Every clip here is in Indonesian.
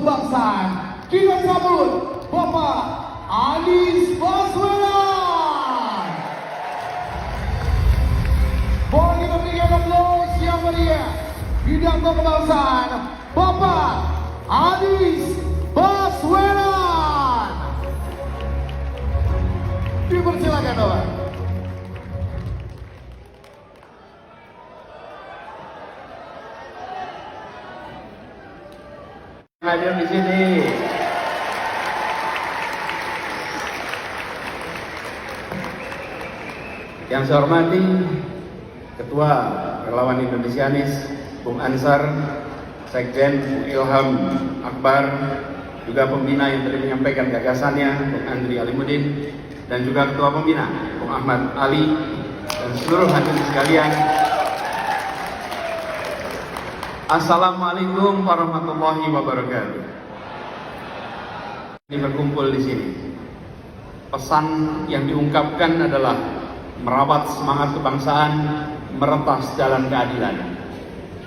kebangsaan. Kita sambut Bapak Anies Baswedan. Boleh kita berikan aplaus yang meriah. Pidato kebangsaan Bapak Anies Baswedan. Dipersilakan Bapak. Hadir di sini. Yang saya hormati Ketua Relawan Indonesianis Bung Ansar, Sekjen Bung Ilham Akbar, juga pembina yang tadi menyampaikan gagasannya Bung Andri Alimuddin, dan juga Ketua Pembina Bung Ahmad Ali, dan seluruh hadirin sekalian. Assalamualaikum warahmatullahi wabarakatuh. Ini berkumpul di sini. Pesan yang diungkapkan adalah merawat semangat kebangsaan, meretas jalan keadilan.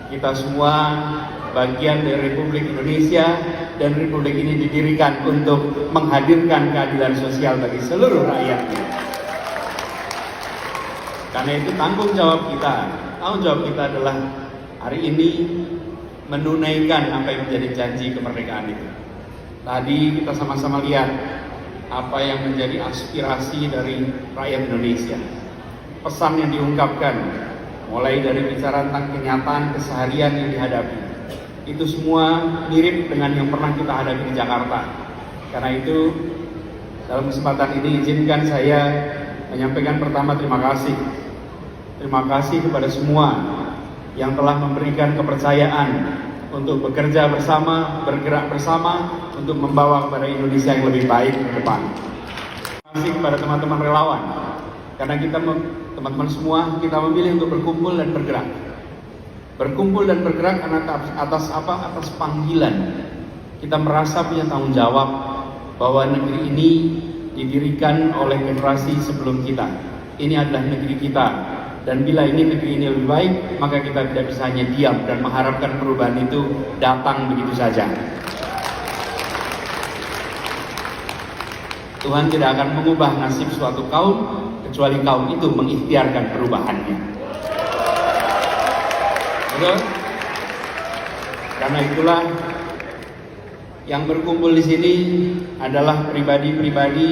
Kita semua bagian dari Republik Indonesia, dan Republik ini didirikan untuk menghadirkan keadilan sosial bagi seluruh rakyatnya. Karena itu tanggung jawab kita. Tanggung jawab kita adalah hari ini menunaikan apa yang menjadi janji kemerdekaan itu. Tadi kita sama-sama lihat apa yang menjadi aspirasi dari rakyat Indonesia. Pesan yang diungkapkan, mulai dari bicara tentang kenyataan keseharian yang dihadapi, itu semua mirip dengan yang pernah kita hadapi di Jakarta. Karena itu, dalam kesempatan ini izinkan saya menyampaikan pertama terima kasih. Terima kasih kepada semua yang telah memberikan kepercayaan untuk bekerja bersama, bergerak bersama untuk membawa kepada Indonesia yang lebih baik ke depan. Terima kasih kepada teman-teman relawan, karena kita teman-teman semua kita memilih untuk berkumpul dan bergerak. Berkumpul dan bergerak karena atas apa? Atas panggilan. Kita merasa punya tanggung jawab bahwa negeri ini didirikan oleh generasi sebelum kita. Ini adalah negeri kita. Dan bila ini negeri ini lebih baik, maka kita tidak bisa hanya diam dan mengharapkan perubahan itu datang begitu saja. Tuhan tidak akan mengubah nasib suatu kaum kecuali kaum itu mengikhtiarkan perubahannya. Betul? Karena itulah yang berkumpul di sini adalah pribadi-pribadi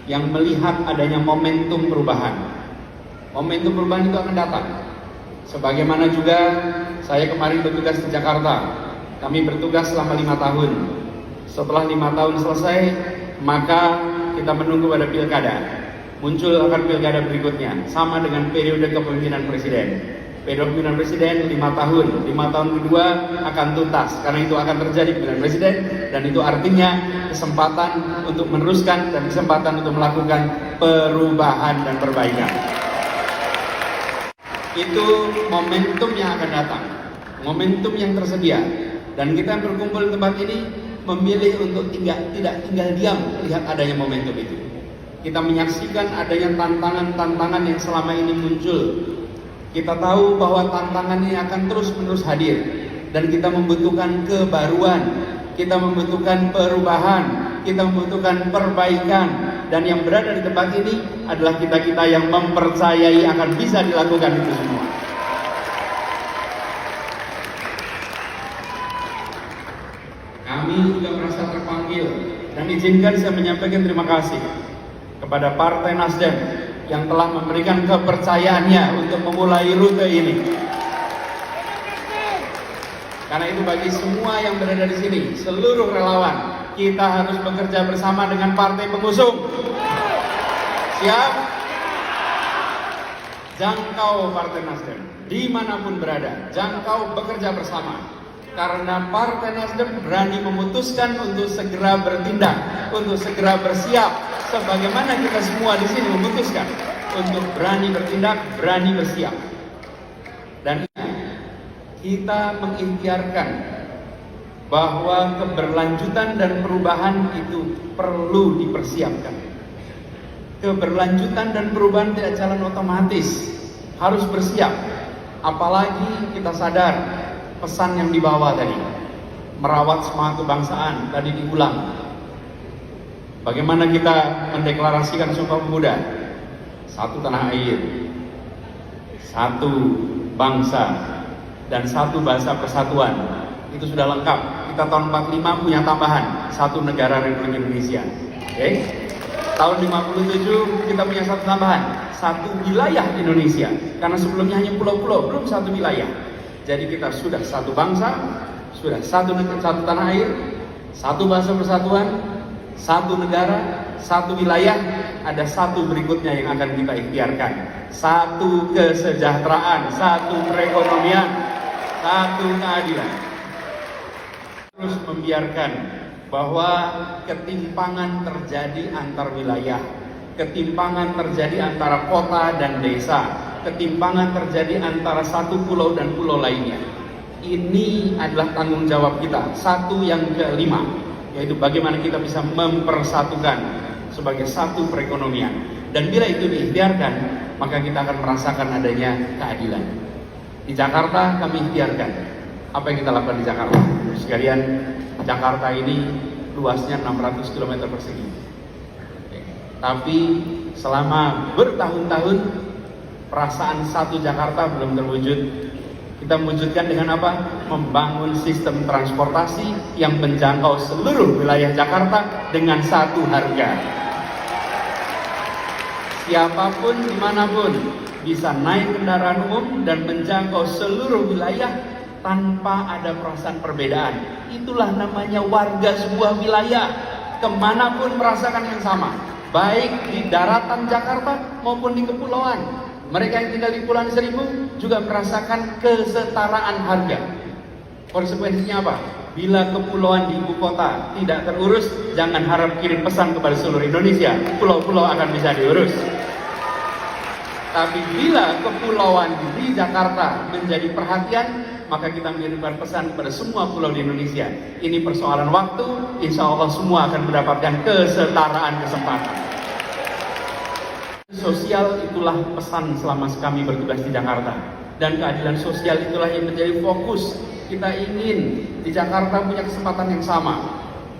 yang melihat adanya momentum perubahan. Momentum perubahan itu akan datang. Sebagaimana juga saya kemarin bertugas di Jakarta. Kami bertugas selama 5 tahun. Setelah 5 tahun selesai, maka kita menunggu pada pilkada. Muncul akan pilkada berikutnya, sama dengan periode kepemimpinan presiden. Periode kepemimpinan presiden 5 tahun. 5 tahun kedua akan tuntas, karena itu akan terjadi pemilihan presiden, dan itu artinya kesempatan untuk meneruskan dan kesempatan untuk melakukan perubahan dan perbaikan. Itu momentum yang akan datang, momentum yang tersedia, dan kita yang berkumpul di tempat ini memilih untuk tidak tinggal diam melihat adanya momentum itu. Kita menyaksikan adanya tantangan-tantangan yang selama ini muncul. Kita tahu bahwa tantangan ini akan terus-menerus hadir, dan kita membutuhkan kebaruan, kita membutuhkan perubahan, kita membutuhkan perbaikan. Dan yang berada di tempat ini adalah kita-kita yang mempercayai akan bisa dilakukan itu semua. Kami juga merasa terpanggil, dan izinkan saya menyampaikan terima kasih kepada Partai Nasdem yang telah memberikan kepercayaannya untuk memulai rute ini. Karena itu bagi semua yang berada di sini, seluruh relawan, kita harus bekerja bersama dengan partai pengusung. Siap? Jangkau Partai Nasdem dimanapun berada, jangkau bekerja bersama. Karena Partai Nasdem berani memutuskan untuk segera bertindak, untuk segera bersiap, sebagaimana kita semua di sini memutuskan untuk berani bertindak, berani bersiap. Dan kita mengikhtiarkan bahwa keberlanjutan dan perubahan itu perlu dipersiapkan. Keberlanjutan dan perubahan tidak jalan otomatis, harus bersiap. Apalagi kita sadar pesan yang dibawa tadi, merawat semangat kebangsaan, tadi diulang. Bagaimana kita mendeklarasikan Sumpah Pemuda? Satu tanah air, satu bangsa, dan satu bahasa persatuan. Itu sudah lengkap. Kita tahun 45 punya tambahan, satu negara Republik Indonesia. Oke? Tahun 57 kita punya satu tambahan, satu wilayah Indonesia. Karena sebelumnya hanya pulau-pulau, belum satu wilayah. Jadi kita sudah satu bangsa, sudah satu tanah air, satu bahasa persatuan, satu negara, satu wilayah. Ada satu berikutnya yang akan kita ikhtiarkan, satu kesejahteraan, satu perekonomian, satu keadilan. Terus membiarkan bahwa ketimpangan terjadi antar wilayah, ketimpangan terjadi antara kota dan desa, ketimpangan terjadi antara satu pulau dan pulau lainnya. Ini adalah tanggung jawab kita. Satu yang kelima, yaitu bagaimana kita bisa mempersatukan sebagai satu perekonomian. Dan bila itu diikhtiarkan, maka kita akan merasakan adanya keadilan. Di Jakarta kami ikhtiarkan apa yang kita lakukan di Jakarta. Sekalian, Jakarta ini luasnya 600 km persegi. Tapi selama bertahun-tahun perasaan satu Jakarta belum terwujud. Kita mewujudkan dengan apa? Membangun sistem transportasi yang menjangkau seluruh wilayah Jakarta dengan satu harga. Siapapun dimanapun bisa naik kendaraan umum dan menjangkau seluruh wilayah tanpa ada perasaan perbedaan. Itulah namanya warga sebuah wilayah, kemanapun merasakan yang sama, baik di daratan Jakarta maupun di kepulauan. Mereka yang tinggal di Kepulauan Seribu juga merasakan kesetaraan harga. Konsekuensinya apa? Bila kepulauan di ibu kota tidak terurus, jangan harap kirim pesan kepada seluruh Indonesia, pulau-pulau akan bisa diurus. Tapi bila kepulauan di Jakarta menjadi perhatian, maka kita mengirimkan pesan kepada semua pulau di Indonesia. Ini persoalan waktu, insya Allah semua akan mendapatkan kesetaraan kesempatan. Sosial itulah pesan selama kami bertugas di Jakarta. Dan keadilan sosial itulah yang menjadi fokus. Kita ingin di Jakarta punya kesempatan yang sama.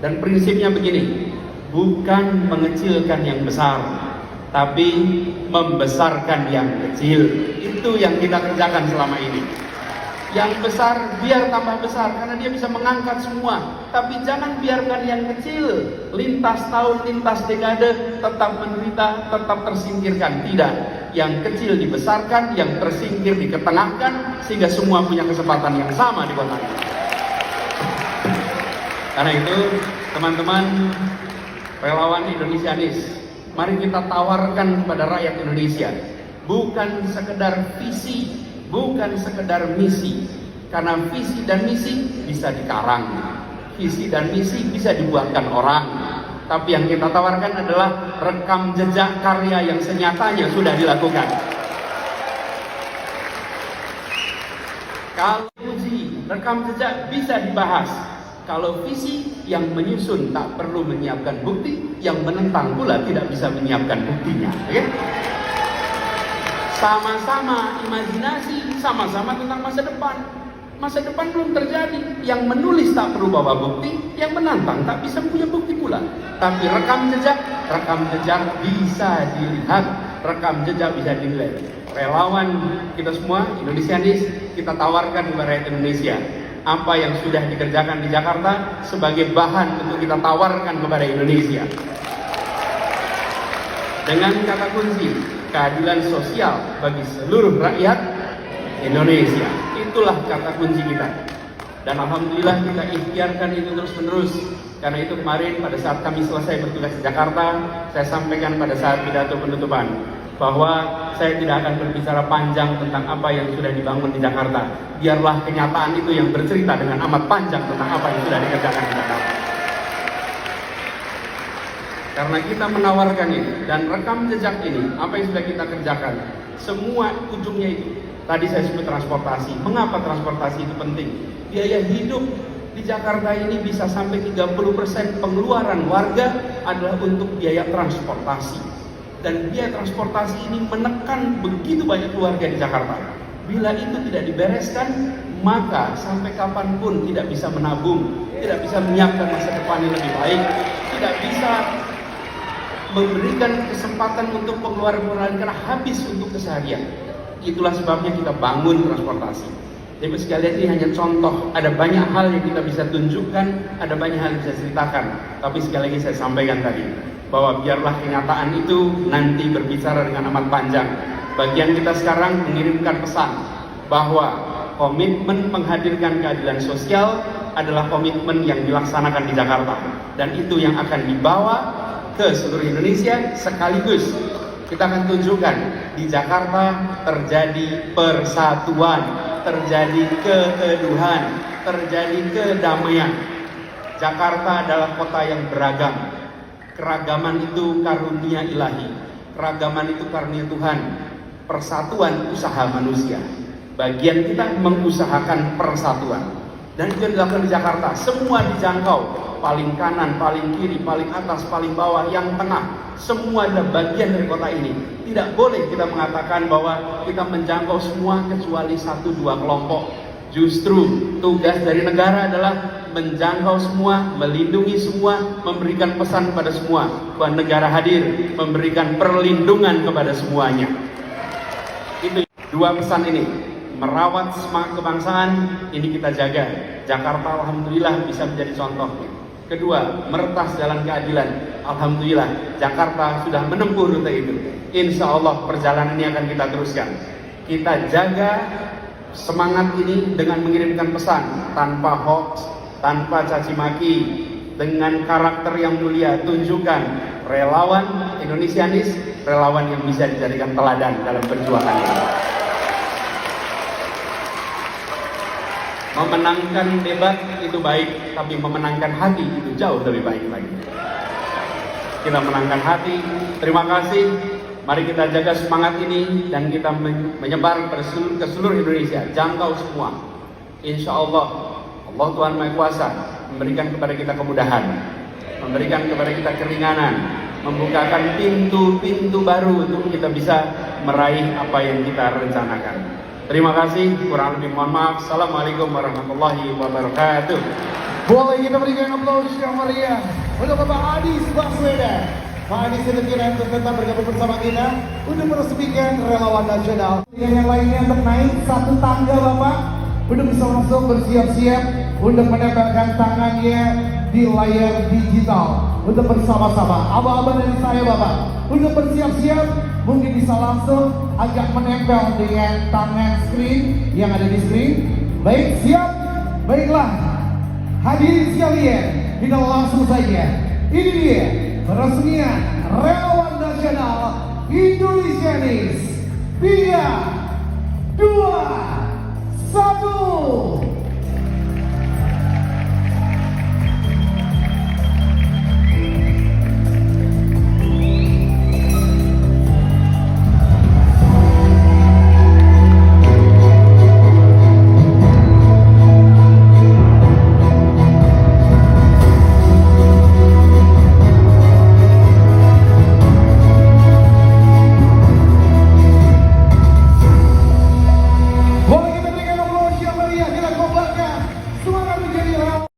Dan prinsipnya begini, bukan mengecilkan yang besar, tapi membesarkan yang kecil. Itu yang kita kerjakan selama ini. Yang besar biar tambah besar karena dia bisa mengangkat semua. Tapi jangan biarkan yang kecil lintas tahun, lintas dekade tetap menderita, tetap tersingkirkan. Tidak. Yang kecil dibesarkan, yang tersingkir diketengahkan, sehingga semua punya kesempatan yang sama di kota ini. Karena itu, teman-teman relawan Indonesianis, mari kita tawarkan kepada rakyat Indonesia, bukan sekedar visi, bukan sekedar misi. Karena visi dan misi bisa dikarang, visi dan misi bisa dibuatkan orang. Tapi yang kita tawarkan adalah rekam jejak karya yang senyatanya sudah dilakukan. Kalau uji rekam jejak bisa dibahas. Kalau visi yang menyusun tak perlu menyiapkan bukti, yang menentang pula tidak bisa menyiapkan buktinya. Okay? Sama-sama imajinasi, sama-sama tentang masa depan. Masa depan belum terjadi. Yang menulis tak perlu bawa bukti, yang menantang tak bisa punya bukti pula. Tapi rekam jejak bisa dilihat, rekam jejak bisa dinilai. Relawan kita semua, Indonesianis, kita tawarkan kepada rakyat Indonesia apa yang sudah dikerjakan di Jakarta sebagai bahan untuk kita tawarkan kepada Indonesia. Dengan kata kunci, keadilan sosial bagi seluruh rakyat Indonesia. Itulah kata kunci kita. Dan alhamdulillah kita ikhtiarkan itu terus-menerus. Karena itu kemarin pada saat kami selesai bertugas di Jakarta, saya sampaikan pada saat pidato penutupan bahwa saya tidak akan berbicara panjang tentang apa yang sudah dibangun di Jakarta. Biarlah kenyataan itu yang bercerita dengan amat panjang tentang apa yang sudah dikerjakan di Jakarta. Karena kita menawarkan ini dan rekam jejak ini, apa yang sudah kita kerjakan, semua ujungnya itu. Tadi saya sebut transportasi. Mengapa transportasi itu penting? Biaya hidup di Jakarta ini bisa sampai 30% pengeluaran warga adalah untuk biaya transportasi. Dan biaya transportasi ini menekan begitu banyak keluarga di Jakarta. Bila itu tidak dibereskan, maka sampai kapanpun tidak bisa menabung, tidak bisa menyiapkan masa depan yang lebih baik, tidak bisa memberikan kesempatan untuk pengeluaran karena habis untuk keseharian. Itulah sebabnya kita bangun transportasi. Jadi sekalian ini hanya contoh, ada banyak hal yang kita bisa tunjukkan, ada banyak hal yang bisa ceritakan. Tapi sekali lagi saya sampaikan tadi, bahwa biarlah kenyataan itu nanti berbicara dengan amat panjang. Bagian kita sekarang mengirimkan pesan bahwa komitmen menghadirkan keadilan sosial adalah komitmen yang dilaksanakan di Jakarta. Dan itu yang akan dibawa ke seluruh Indonesia sekaligus. Kita akan tunjukkan di Jakarta terjadi persatuan, terjadi keteduhan, terjadi kedamaian. Jakarta adalah kota yang beragam. Keragaman itu karunia ilahi, keragaman itu karunia Tuhan. Persatuan usaha manusia. Bagian kita mengusahakan persatuan. Dan itu yang dilakukan di Jakarta. Semua dijangkau. Paling kanan, paling kiri, paling atas, paling bawah, yang tengah. Semua adalah bagian dari kota ini. Tidak boleh kita mengatakan bahwa kita menjangkau semua kecuali 1-2 kelompok. Justru tugas dari negara adalah menjangkau semua, melindungi semua, memberikan pesan kepada semua bahwa negara hadir, memberikan perlindungan kepada semuanya. Itu dua pesan ini. Merawat semangat kebangsaan, ini kita jaga. Jakarta alhamdulillah bisa menjadi contoh. Kedua, meretas jalan keadilan. Alhamdulillah, Jakarta sudah menempuh rute itu. Insya Allah perjalanan ini akan kita teruskan. Kita jaga semangat ini dengan mengirimkan pesan tanpa hoax, tanpa caci maki, dengan karakter yang mulia. Tunjukkan relawan Indonesianis, relawan yang bisa dijadikan teladan dalam perjuangan ini. Memenangkan debat itu baik, tapi memenangkan hati itu jauh lebih baik lagi. Kita menangkan hati. Terima kasih. Mari kita jaga semangat ini dan kita menyebar ke seluruh Indonesia, jangkau semua. Insya Allah, Allah Tuhan Maha Kuasa memberikan kepada kita kemudahan, memberikan kepada kita keringanan, membukakan pintu-pintu baru untuk kita bisa meraih apa yang kita rencanakan. Terima kasih, kurang lebih mohon maaf. Assalamualaikum warahmatullahi wabarakatuh. Boleh kita berikan aplaus yang meriah untuk Bapak Anies Baswedan. Pak Anies kira tetap bergabung bersama kita untuk meresmikan relawan nasional. Yang lainnya untuk naik satu tangga Bapak, untuk bisa langsung bersiap-siap untuk menempelkan tangannya di layar digital untuk bersama-sama. Abang-abang dari saya Bapak, untuk bersiap-siap mungkin bisa langsung agak menempel dengan tangan screen yang ada di screen. Baik, siap? Baiklah, hadirin sekalian, kita langsung saja. Ini dia peresmian relawan nasional Indonesianis. 3, 2, 1.